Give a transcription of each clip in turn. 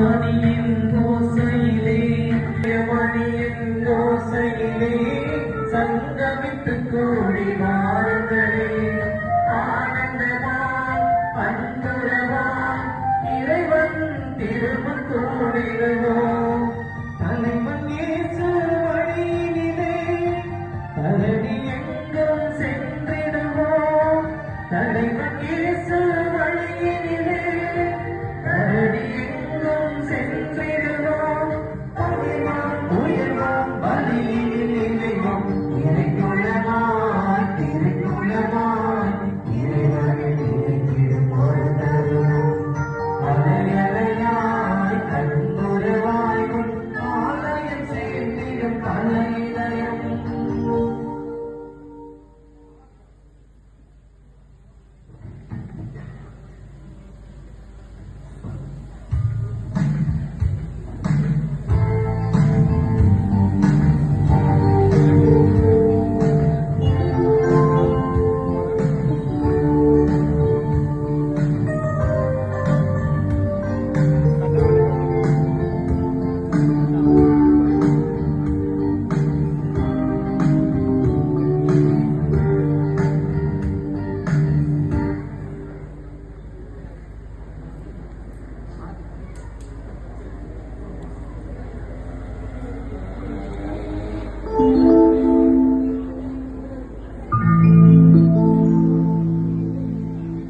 மணியின் ஓசையிலே மணியின் ஓசையிலே சங்கமித்து கூடி வாழ்ந்தே ஆனந்தமாய் அன்புறவாய் இறைவன் திருமண் கூடிடுவோம். தலைவன் இயேசு வழியினிலே தரணி எங்கும் சென்றிடுவோம். தலைவன் இயேசு வழியினிலே தரணி எங்கும் சென்றிடுவோம். பகிர்வோம் உயர்வோம் பலியில் இணைவோம். இறைக்குலமாய் திருக்குலமாய் இறைவனை நினைத்திடும் ஒரு தருணம். அலையலையாய் அன்புறவாய் உன் ஆலயம் சேர்ந்திடும் கலையிலயம்.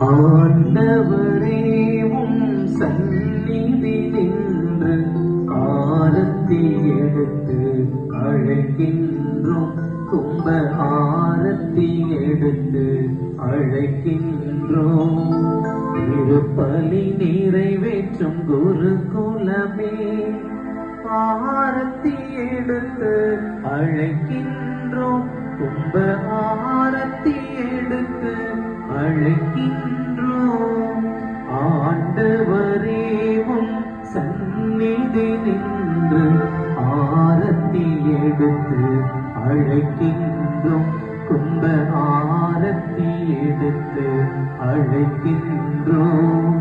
ஆண்டவரே உம் சந்நிதி நின்று ஆரத்தி எடுத்து அழைக்கின்றோம். கும்ப ஆரத்தி எடுத்து அழைக்கின்றோம். திருப்பலி நிறைவேற்றும் குருகுலமே ஆரத்தி எடுத்து அழைக்கின்றோம். கும்ப ஆரத்தி எடுத்து அழைக்கின்றோம். ஆண்டவரே உம் சந்நிதி நின்று ஆரத்தி எடுத்து அழைக்கின்றோம். கும்ப ஆரத்தி எடுத்து அழைக்கின்றோம்.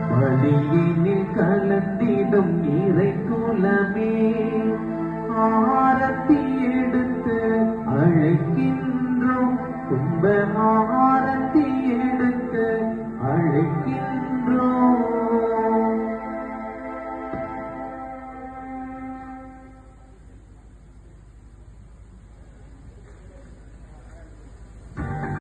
பலியினில் கலந்திடும் இறைக்குலமே ஆரத்தி எடுத்து அழைக்கின்றோம். கும்ப ஆரத்தி எடுத்து அழைக்கின்றோம்.